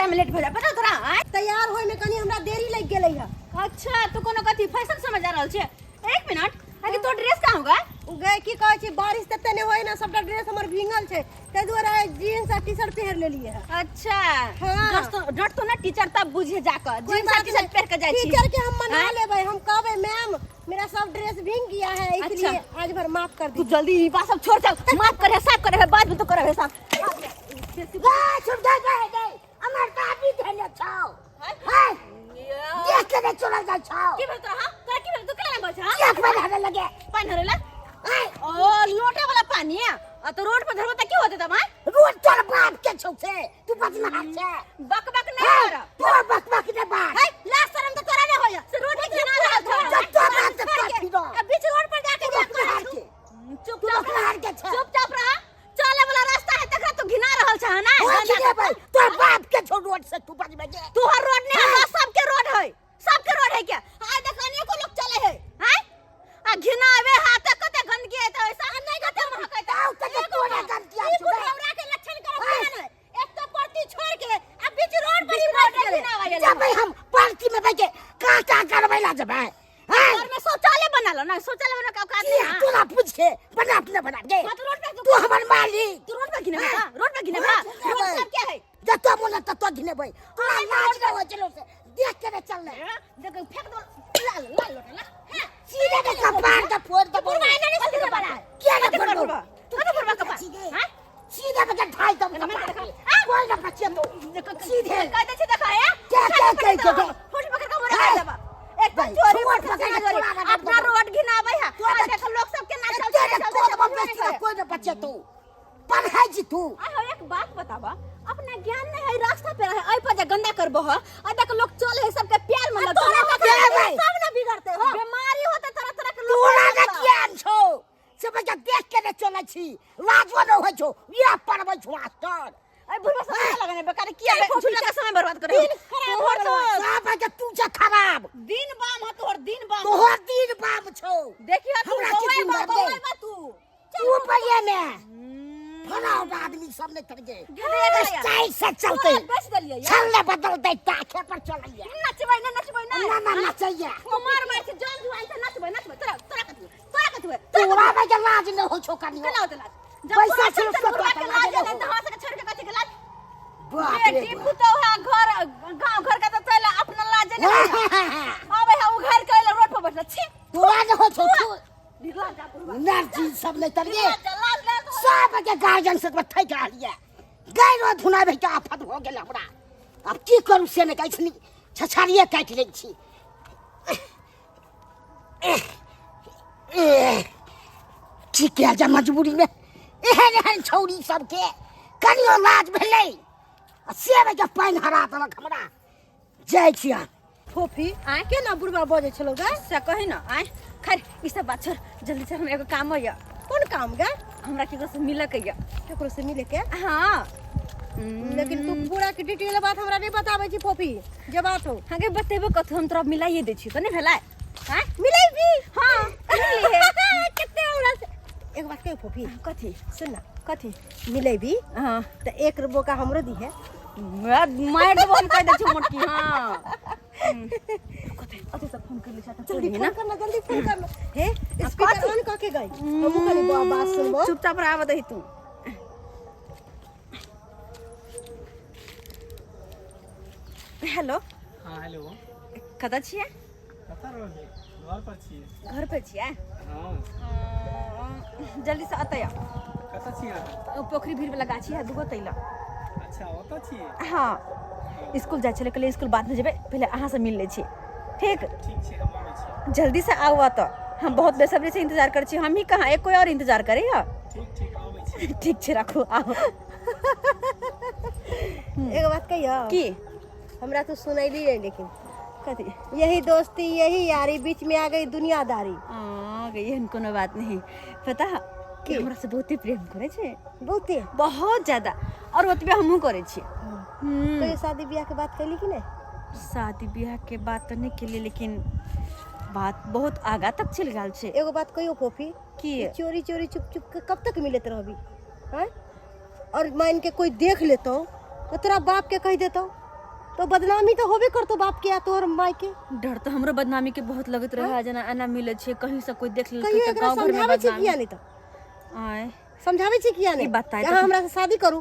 जाए में लेट हो जा पता तोरा तैयार होय में कनी हमरा देरी लग गेलै है। अच्छा तू कोनो कथी फैशन समझ आ रहल छे। एक मिनट आगे तो ड्रेस कहां होगा गए की कहै छी बारिश तते ने होय ना सबटा ड्रेस हमर भींगल छे तै दुआरे जींस आ टी-शर्ट पहन लेलिए है। अच्छा हाँ। डट तो ना टीचर तब बुझे जाकर जींस और टी-शर्ट पहन के जाई छी टीचर के हम मना लेबै हम कहबै मैम मेरा सब ड्रेस भींग गया है इसलिए आज भर माफ कर तू दी। जल्दी ई बात सब छोड़ चल माफ करे साफ करे बाद में तो करे साफ छुप जा गए हमर दादी धने छौ हां देख के चला जा छौ की भेल तोरा तोरा की भेल तू केना बज हां एक बार हरे लगे पानी हरेला ओ लोटा वाला पानी है आ तो रोड पर धरबो त की होते तब रोड तोर बाप के छौ से तू बदला हाथ से बक बक नहीं कर तोर बक बक ने बात है लास्ट शर्म तो तोरा नहीं होया से रोड पे ना रहा था जब तो बात करती दो अब बीच रोड पर जाके देख चुपचाप चुपचाप रहा चले वाला रास्ता है तकरा तू घिना रहल छ ना हो भाई तोर बाप के छौ रोड से तू बच में गे तू हर रोड नहीं है सबके रोड है क्या आज देखने को लोग चले है हैं आ घिना आवे हाथ कते गंदगी है तो ऐसा नहीं करते हम कहता आओ तक तोरा गलती आ तू हमरा के लक्षण करत ना एक तो पड़ती छोड़ के अब बीच रोड पर ही रोड घिना आवे जब हम पार्टी में बैठे का करबै ला जब है घर में शौचालय बना लो ना शौचालय बना का औकात नहीं है तू ना पूछ के बना अपने बना दे मत रोड पे तू हमर मालिक तू रोड पे घिने बा रोड पे घिने बा रोड सब क्या है जतो मोला ततो घिने भाई तोरा लाज न हो चलो से देख के चल ले देख फेंक दो ला लोटा ला सीधे के कपार का फोड़ दे पूरा आईना नहीं सीधे बना क्या ना फोड़ कते फोड़बा कपार हां सीधे पे ढाई दम कोई ना बच्चे तो सीधे कहते छे देखा है क्या फुट पकड़ के मोरा देबा एक तो चोरी पकड़ अपना रोड घिनावे है आज देख लोग सब के ना कोई ना बच्चे तू पढ़ाई जी तू आ एक बात बतावा अपना ज्ञान नहीं है रास्ता पे है आई पर गंदा करबो है आ देख लोग चले है सबके प्यार में लगता सब ना बिगड़ते हो बीमारी होते तरह के लोग तोरा ना ज्ञान छौ सब के देख के चले छी लाजो न हो छौ ये पढ़बै छौ मास्टर आई बुढ़वा समय लगाने बेकार किया झूला का समय बर्बाद करे तोहर तो सब के तू से खराब दिन बाम ह तोहर दिन बाम छौ देखियो तू हमरा तू तू पढ़िए में फराउड आदमी सब ने तर गए स्टाइल से चलते बेच दलिए चलने बदल दे ताखे पर चलिए नचबै ना ना नचैया मार मार के जान जुआन से नचबै तोरा कथु तोरा में के लाज न हो छौ कनी केना होते लाज पैसा छौ सब के लाज है तो से छोड़ के कथि के लाज बाप रे बेटी पुतो है घर गांव घर का तो चला अपना लाज नहीं अबे है उ घर के रोड पर बैठल छी तोरा न हो छौ निकल जा पुरवा नर्जी सब ने तर गए सब के गार्जियन से बठै के आलिए गैरो धुनाबे के आफत हो गेल हमरा अब की करू से ने कहछनी छछारिए काट लै छी ठीक है जा मजबूरी में एहन छौरी सबके कनियो लाज भेलै सेब के पानि हरा देलक हमरा जाइ छियै फोफी आ के ना बुढ़वा बजे छलो गे से कहि ना आय खैर ई सब बात छोड़ जल्दी से हम एगो काम होया कौन काम गे हमरा केकरो से मिले के केकरो से मिले के हां लेकिन तू पूरा के डिटेल बात हमरा नहीं बताबै छी फोफी जे बात हो आगे बतेबो कथु हम तोरा मिलाइए दै छी त नहीं भेलै हैं मिलै भी हां मिली है कितने हमरा से एक बात कह फोफी कथी सुन ना कथी मिलै भी हां त 1 रुपया का हमरो दी है मार देबो हम कह दै छी मोटकी हां कथी अते सब फोन कर ले चाहता जल्दी फोन करना जल्दी फोन करना हे स्पीकर ऑन करके गई हमहु खाली बात सुनबो चुपचाप रह दही तू हेलो हाँ हेलो कतऽ छियै कतऽ रहलियै घर पर छियै घर पे छियै हाँ जल्दी से अतय कतऽ छियै अहाँ पोखरी भीड़ वाला गाछी है दुगो तैला अच्छा ओतऽ छियै हाँ स्कूल जाय छलै कल स्कूल बाद में जेबै पहले अहाँ से मिल लै छी ठीक ठीक छै हम आबै छी जल्दी से आउ अतऽ हम बहुत बेसब्री से इंतजार कर छी हम ही कहाँ एक कोई और इंतजार करे या ठीक आबै छी ठीक छै राखू आओ एक बात कहियो की हमरा तो सुनैली है लेकिन कथी यही दोस्ती यही यारी बीच में आ गई दुनियादारी आ गई एहन कोनो बात नहीं पता कि हमरा से बहुते प्रेम करे छै बहुते बहुत ज्यादा और ओतबे हमहू करे छी तो शादी ब्याह के बात कैली कि नहीं शादी ब्याह के बात तो नहीं केली लेकिन बात बहुत आगा तक चल गल छै एगो बात कहियो फोफी की चोरी चोरी चुप चुप के कब तक मिलत रहबी हैं और मान के कोई देख लेतो तो तेरा बाप के कह देतो तो बदनामी तो होबे करतो बाप के या तोर माई के। डर तो हमरो बदनामी के बहुत लगत रहे, जना एना मिले छे कहीं से कोई देख कहियो लेलकै त एकरा गांव घर में समझावे छी बदनामी। किया नहीं तो आय समझावे छी किया ई नहीं बताए तो यहाँ हमरा से शादी करू,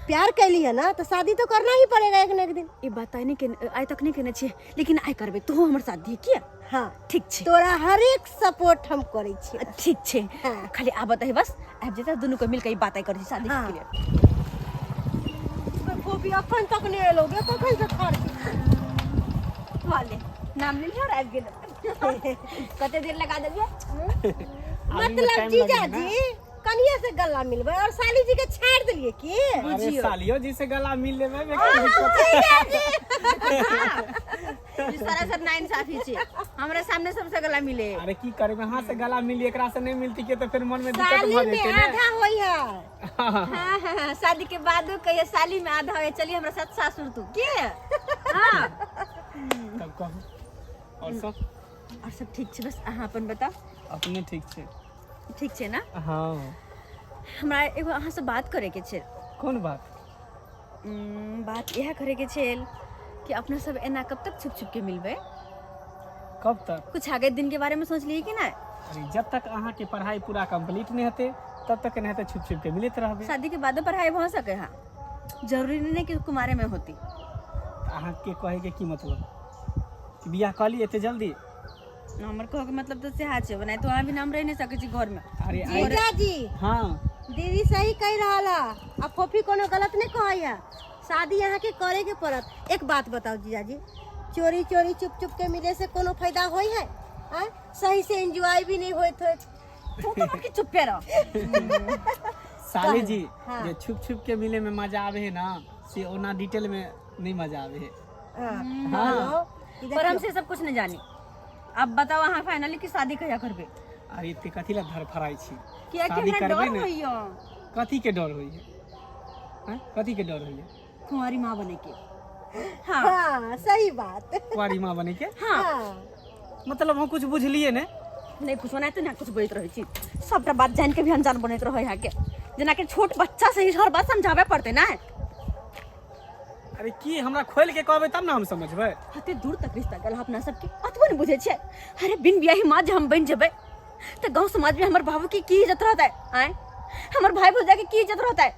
प्यार कैली है ना तो शादी तो करना ही पड़ेगा एक न एक दिन। ई बताए नहीं के आइ तक नहीं केने छे, लेकिन आइ करबे तू हमर शादी किया। हाँ ठीक छे, तोरा हर एक सपोर्ट हम करे छी। ठीक छे। हाँ। खाली आ बताई बस, अब जेता दोनों को मिलके ई बातें कर शादी हाँ। के लिए। फोफी अपन तक नहीं लोगे कखन से खाड़ वाले नाम ले लिया और आबि गेल। कते देर लगा देलिए? मतलब जीजा जी कनिया से गला मिलबे और साली जी के छाड़ दिलिए की। अरे सालियो जी से गला मिल लेबे में इस तरह से ना इंसाफी छे, हमरे सामने सबसे गला मिले। अरे की करे वहां से गला मिली, एकरा से नहीं मिलती के तो फिर मन में दिक्कत साली भ में जेते ना। आधा होई है। हाँ हाँ, शादी के बाद कहिए साली में आधा है, चलिए हमरा साथ सासुर तू के। हाँ तब कहू और सब ठीक छे, बस अहाँ अपन बताओ। अपने ठीक छे। ठीक छे ना? हाँ हमरा एगो अहाँ से बात करे के छे। कौन बात? बात यह करे के छे कि अपना सब एना कब तक छुप छुप के मिलबे? कब तक? कुछ आगे दिन के बारे में सोच लिए कि ना? अरे जब तक अहाँ के पढ़ाई पूरा कंप्लीट नहीं होते तब तक नहीं तो छुप छुप के मिलते रहबे। शादी के बाद पढ़ाई हो सके। हाँ जरूरी नहीं कि कुमारे में होती। अहाँ के कहे के की मतलब कि बियाह कर लिए इतने जल्दी? हमर कहो के मतलब तो से हाथ छे, बनाए तो वहां भी नाम रह नहीं सके छी घर में। अरे जीजा जी हाँ दीदी सही कह रहा, अब फोफी कोनो गलत नहीं कहैया। शादी यहाँ के करे के पड़त। एक बात बताओ जीजा जी, चोरी चोरी चुप चुप के मिले से कोनो फायदा होई है? हाँ? सही से एंजॉय भी नहीं होत है। तू तो बाकी चुप पे रहो। साली जी हाँ। ये छुप छुप के मिले में मजा आवे है ना, से ओना डिटेल में नहीं मजा आवे है। हाँ पर हमसे सब कुछ नहीं जानी। अब बताओ अहाँ फाइनली कि शादी कहिया करबे? अरे ते कथी ला धर फराई छी? किया कि शादी हमरा करबे डर ने। होइयो कथी के डर होई है? हैं? कथी के डर होई है? कुंवारी माँ बने के। हाँ हाँ सही बात। कुंवारी माँ बने के? हाँ हाँ मतलब हम कुछ बुझलिए ने। नहीं कुछ बनाए तो ना कुछ बोलत रहे छी, सबटा बात जान के भी अनजान बनत रहे यहाँ के, जना के छोट बच्चा से ही हर बात समझावे पड़ते ना। अरे की हमरा खोल के कहबे तब ना हम समझबे। हते दूर तक रिश्ता गल अपना सबके अतबो नहीं बुझे छे। अरे बिन बियाही माँ जे हम बन जेबे तो गांव समाज में हमर बाबू की इज्जत रहता है। आए हमर भाई भौजा की इज्जत रहता है,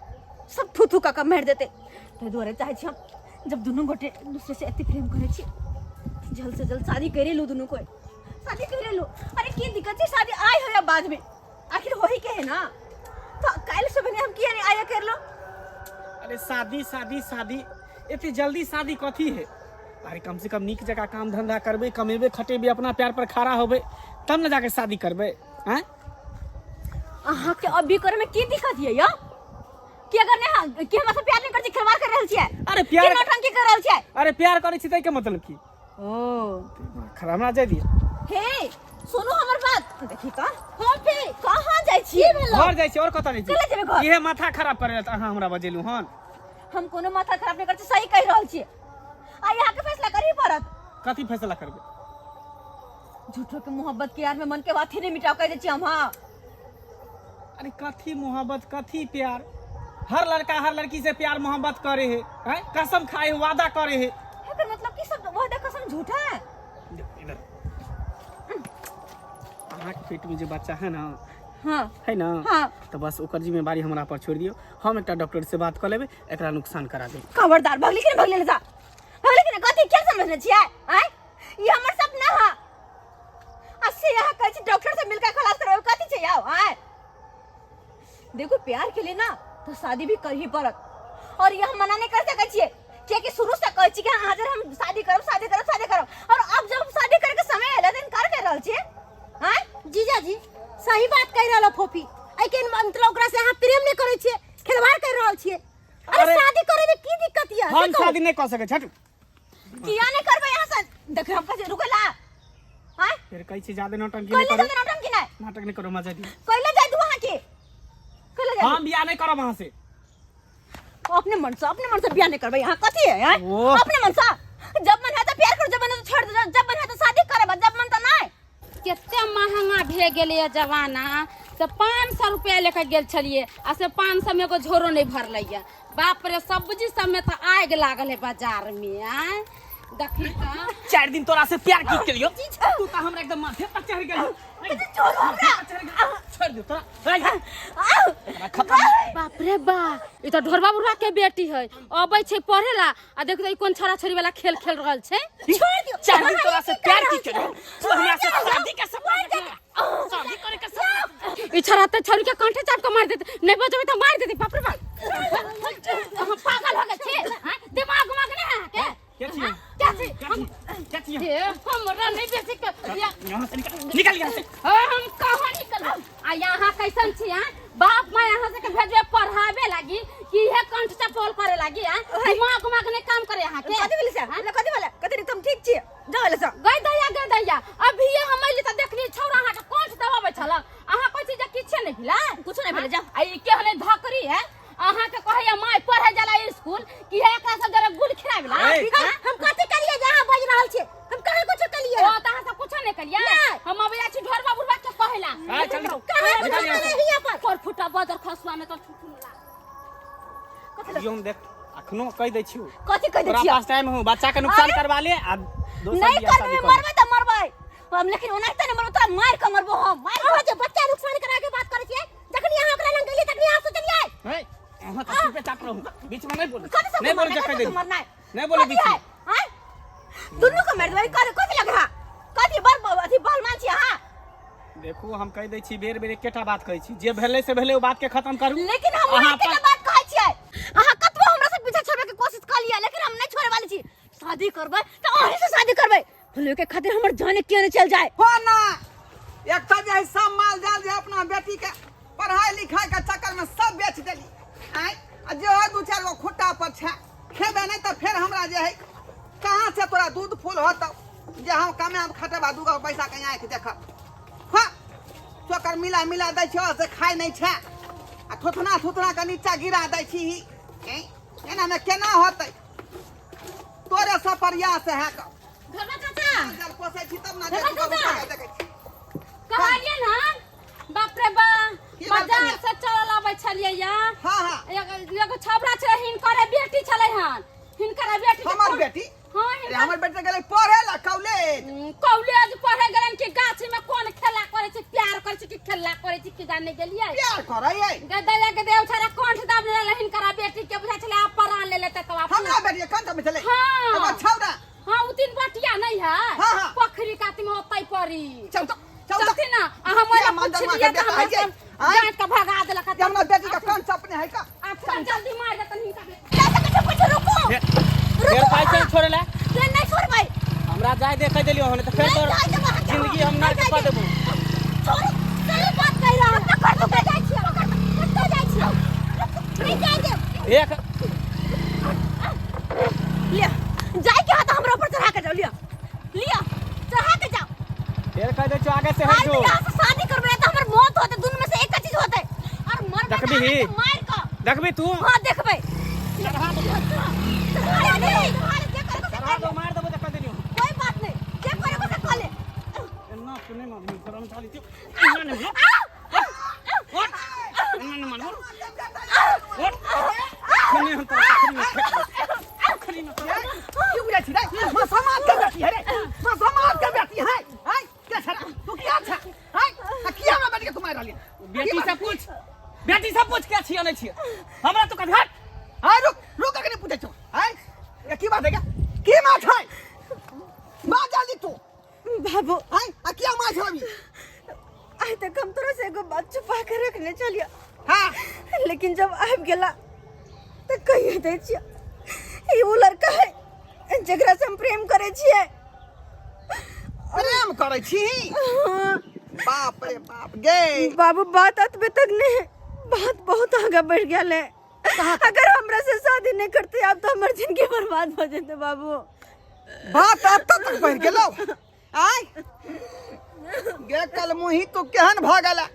सब थू थू का मेहर देते। तो दुआरे चाहे छी हम जब दोनों गोटे एक दूसरे से एते प्रेम करे छी, जल्द से जल्द शादी करे लो, दोनों को शादी करे लो। अरे की दिक्कत है, शादी आए हो या बाद में, आखिर वही के है ना। तो काल से बने हम किया नहीं आया कर लो। अरे शादी शादी शादी इतनी जल्दी शादी कथी है? अरे कम से कम नीक जगह काम धंधा करबे, कमेबे खटेबे, अपना पैर पर खड़ा होबे तब न जाके शादी करबे। हैं? अहाँ के अभी करे में की दिक्कत है या? कि अगर ने कि हम से प्यार नहीं करछी, खिलवाड़ कर रहल छियै? अरे प्यार कि नौटंकी कर रहल छियै? अरे प्यार करे छी तै के मतलब की? ओ खराब जाय दिए। हे सुनो हमर बात देखी का हम भी कहां जाय छियै? घर जाय छी और कत नहीं चले जेबे घर। छी? इहे माथा खराब करे त अहाँ हमरा बजेलु हन। हम कोनो माथा खराब नहीं करछी, सही कह रहल छियै। आ यहाँ के फैसला करी पड़त। कथी फैसला करबे? झूठो के मोहब्बत के यार में मन के बात ही नहीं मिटाव कह दे छी हम। हां अरे कथी मोहब्बत कथी प्यार? हर लड़का हर लड़की से प्यार मोहब्बत करे है, हैं? कसम खाए वादा करे है। एकर मतलब की सब वादा कसम झूठा है? इधर अहाँ के पेट में जो बच्चा है ना, हां है ना, हाँ। तो बस ओकर जिम्मेवारी हमरा पर छोड़ दियो। हम एकटा डॉक्टर से बात कर लेबे, एकरा नुकसान करा देब। खबरदार भगली के भगले ले जा, भगली के कथी क्या समझने छियै? आय ये हमर सपना है। अस्से यहाँ कहै छी डॉक्टर से मिलकर खलास करबे, कथी छै आओ? आय देखो प्यार के लिए ना तो शादी भी कर ही पड़त, और ये हम मना नहीं कर सकै छियै कि शुरू से कहै छी कि हां जब हम शादी करब शादी करब शादी करब, और अब जब शादी करे के समय एला दिन कर रहल छियै। हां जीजा जी सही बात कह रहा फोफी। आई के मतलब ओकरा से अहाँ प्रेम नहीं करे छियै, खिलवाड़ कर रहल छियै। अरे शादी करे में की दिक्कत है? हम शादी नहीं कर सके छट। किया नहीं करबे यहाँ से? देख हम कहे रुकेला। हां फिर कहै छी ज्यादा नौटंकी कोई नहीं ले करो, जा नौटंकी नहीं, नाटक नहीं करो, मजा दियो। कोई ले जाए तू वहां के, कोई ले जा। हम बियाह नहीं करब वहां से। अपने मन से बियाह नहीं करबे यहाँ कथी है? हैं ओह। अपने मन से जब मन है तो प्यार कर, जब मन है तो छोड़ दे, जब मन है तो शादी करब, जब मन तो नहीं। केते महंगा भे गेले जमाना, से 500 रुपया लेकर गेल छलिए आ से 500 में एगो झोरो नहीं भरलैया। बाप रे सब्जी सब में तो आग लागल है बाजार में। आय देखी का 4 दिन तोरा से प्यार की केलियो तू तो हमरा एकदम माथे पर चढ़ गेल। छोड़ दे तोरा खत्म। बाप रे बा ई तो ढोरबा बुढ़ा के बेटी है अबै छै पढ़ेला आ देख दे कोन छोरा छोरी वाला खेल खेल रहल छै। छोड़ दियो 4 दिन तोरा से प्यार की केलियो तू हमरा से शादी के सपना देखला शादी करे के सपना। ई छोरा तो छोरी के कंठे चाप के मार देते नहीं बचबे तो मार देते। बाप रे बाप पागल हो गए छे। हां दिमाग उमाग नहीं है के क्या छी क्या छी क्या छी ये हमरा नहीं बेसी के यहां से निकल यहां से। हम कहां निकल आ यहां कैसन छी। हां बाप मां यहां से के भेजबे पढ़ावे लागी कि हे कंठ चपोल करे लागी। हां दिमाग उमाग नहीं काम करे यहां के कथी बोले से कथी बोले कथी तुम ठीक छी जाओ से गई दैया अभी ये हम ले त देखली छौरा हां के कंठ दबावे छला अहां कोई चीज किछे नहीं भेला कुछ नहीं भेले जा आई के हने धकरी है अहां के कहैया माय पढ़े जाला स्कूल कि है एकरा से जरा गुल खिलावेला। हम कथी करिए जहां बज रहल छे हम कहे कुछ कलिए ओ तहां से कुछ नहीं करिया हम अबे छी ढोरबा बुढ़बा के कहेला चल कहे निकल यहाँ से। हिया पर फुटा बदर खसवा में तो छुटुला जो हम देख अखनो कह दै छी कथी कह दै तोरा छियै पास टाइम हो बच्चा के नुकसान करवा ले आ दोसर नहीं बियाह करबे शादी कर। मरबे त मरबे हम लेकिन ओनाहिते नहीं मरबे त मार के मरबो हम मार अहाँ जे बच्चा नुकसान करा के बात करे छिए जखनी अहाँ ओकरा लंग गेलिए तखनी अहाँ सोचलिए है अहाँ तो सिर पे चाप रहू बीच में नहीं बोल कथी सब नहीं बोल मरना, जब कह कथी दे सब मरना है? नहीं बोले बीच में। हां दुन्नु को मार देबै कथी लग रहा कथी बर अथी बाल मान छी हां देखो हम कह दै छी बेर बेर एकेटा बात कहै छी जे भेलै से भेलै ओ बात के खत्म करू। लेकिन हम अहाँ ओनाहिते के बात कहै छियै अहाँ कतबो हमरा से पीछे छोड़े के कोशिश कर लिया लेकिन हम नहीं छोड़े वाली छी। शादी करबै त अहीं से शादी करबै फुले के खातिर हमर जान क्यों नहीं चल जाए। हो ना एक तो जे सब माल जाल जे अपना बेटी के पढ़ाई लिखाई के चक्कर में सब बेच देली। आय जे हो 2-4 गो खुट्टा पर छे खेबे नहीं तो फिर हमरा जे है कहां से तोरा दूध फूल होत जे हम कमाब खटबा 2 गो पैसा के आंख देखब। हां चोकर मिला मिला दै छ से खाई नहीं छे आ थुथना के नीचा गिरा दै छी। एना में केना होतै तोरे सब प्रयास है का ढोरबा चाचा जब पोसे छी तब ना ढोरबा देखो चाचा देखै छी। कहलिए ना बाप रे बा की बात बाजार करिए? से चल आबै छलिए या हां हां एगो छबरा छले हिनकर बेटी छले हन हिनकर बेटी के हमर कोन- बेटी हां अरे हमर बेटी गेलै पढ़े ला कॉलेज। कॉलेज पढ़े गेलन कि गाछी में कोन खेला करे छी प्यार करे छी कि खेला करे छी कि जाने गेलिए प्यार करे है गदला के देव छरा कंठ दाब ले हिनकर बेटी के बुझा छले आप परान ले लेते तो हमरा बेटी कौन सा चले हाँ। अब छौड़ा हां उ तीन बटिया नहीं है हाँ, हाँ। पोखरी काती में होतै परी चौथा चलती ना हम मोला पूछ लिया तो हम जाट का भगा देलक ये हमरा बेटी का कौन सपने है का आप जल्दी मार देतन हिनका बेटी रुको फिर पाई से छोड़ला ये नहीं छोड़बै हमरा जाय देख देलियो हन त फिर तोर जिंदगी हम ना कर देबो। छोड़ सही बात कह रहा है पकड़ तो जाय छी कतौ जाय छी नहीं जाय दे एक लिया जाय के हाथ हमरा ऊपर चढ़ा के जाओ लिया लिया चढ़ा के जाओ फिर कह दे आगे से आज हट जो यहाँ से शादी करबे तो हमर मौत होते दोनों में से एक चीज होते और मर देखबी ही? मार का देखबी तू हां देखबै चढ़ा दो चढ़ा दो मार देबो त कह देलियो कोई बात नहीं जे करे को से कह ले ना सुने ना करम चाली तू ना नहीं व्हाट ना मानो व्हाट खने हम तो खनी ना क्यों बुझा छी रे मां समाज के बेटी है रे मां समाज के बेटी है हाय क्या छरा तू क्या छ हाय किया हमरा बेटी के तुम्हारे रहलिए बेटी से पूछ क्या छियो नहीं छियो हमरा तो कभी हट हाय रुक के नहीं पूछे छो हाय ये की बात है क्या की बात है मां जल्दी तू बाबू हाय किया मां छ अभी आज तक हम तोरा से एगो बात छुपा के रखने चलिया हां लेकिन जब आब गेला तो कहिए दे छिया ई वो लड़का है जकरा से हम प्रेम करे छिए प्रेम करे छी बाप रे बाप गे बाबू बात अतबे तक नहीं बात बहुत आगे बढ़ गया है अगर हमरा से शादी नहीं करते आप तो हमारी जिंदगी बर्बाद हो जाते बाबू बात अब तक बढ़ गेलो आय गे कल मुही तू केहन भागला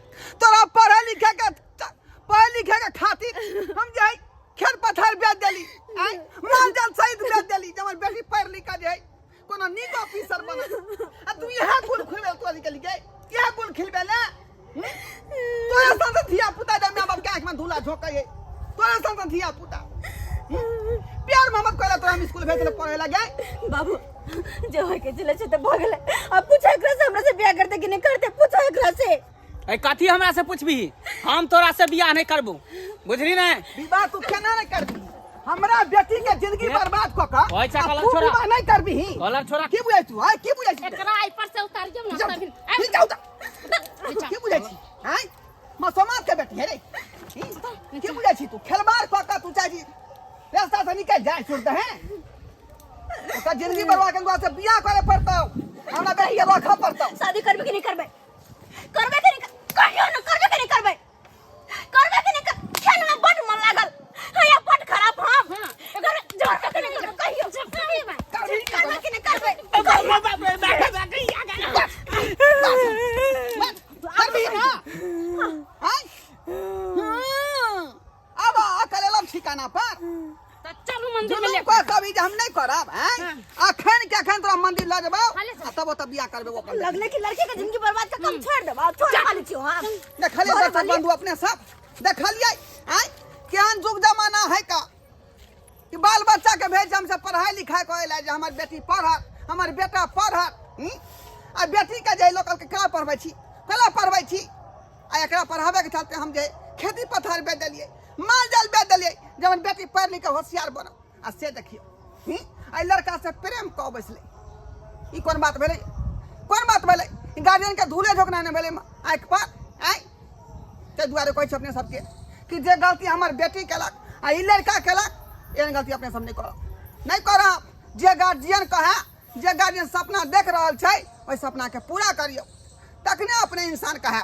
तोरा पढ़े लिखे के खातिर हम जाई खेत पथार बेच देली आय माल जाल सहित बेच देली जमर बेटी पढ़ लिख के जाई कोनो नीक ऑफिसर बन आ तू यह गुल खिलबे तो निकल गई यह गुल खिलबे ले तोरे सन धिया पुता जब माँ बाप के आँख में धूला झोंके तोरे सन धिया पुता प्यार मोहब्बत कोला तो हम स्कूल भेजले पढ़े लगे बाबू जो है के चले तो भगले अब पूछो एकरा से हमरा से बियाह करते कि नहीं करते पूछो एकरा से ए कथी हमरा से पूछबी हम तोरा से बियाह नहीं करबू बुझली ना विवाह तू केना नहीं करबी हमरा बेटी के जिंदगी बर्बाद क का ओए चा कलर तू छोड़ा विवाह नहीं करबी कलर छोड़ा की बुझै तू हां की बुझै एकरा आई पर से उतार जब ना तभी तू जाऊ ता की बुझै छी हां म समाज के बेटी है रे की बुझै छी तू खेलबार क का तू चाही रास्ता से निकल जाए छोड़ दे हैं उसका जिंदगी बर्बाद करने से बियाह करे पड़ता हमरा बेटी के रखा पड़ता शादी करबे कि नहीं करबे करबे कि नहीं कहियो ना करबे कि नहीं करबे करबे कि नहीं खेल में बड़ मन लागल हया बड़ खराब हम अगर जोर के नहीं करबे कहियो करबे कि नहीं करबे करबी ना हां अब अकेले ठिकाना पर तो चलो मंदिर में जुलूम ले को कभी हम नहीं करब हैं अखन के अखन तोरा मंदिर ल जबो तब तब बियाह करबे ओकर लगले कि लड़के के जिंदगी बर्बाद का काम छोड़ दे बात छोड़ खाली छियो हम देखलिए दर्शक बंधु अपने सब देखलिए हैं केहन जुग जमाना है का कि बाल बच्चा के भेज हमसे पढ़ाई लिखाई कहला जे हमर बेटी पढ़त हमर बेटा पढ़त आ बेटी के जे लोकल के का पढ़बै छी कला पढ़बै छी आ एकरा पढ़ावे के चलते हम जे खेती पथार बेच देलिए माल जाल बेच देलिए जब बेटी पढ़ लिख के होशियार बनो आ से देखियो आई लड़का से प्रेम क बैसले ई कोन बात भेलै गार्जियन के धूले झोंकना ने भेलै आँख पर आइ ते दुआरे कहै छी अपने सबके कि जे गलती हमर बेटी केलक आ ई लड़का केलक एहन गलती अपने सब नहीं करब जे गार्जियन कहे जे गार्जियन सपना देख रहल छै ओइ सपना के पूरा करियो तखने अपने इंसान कहे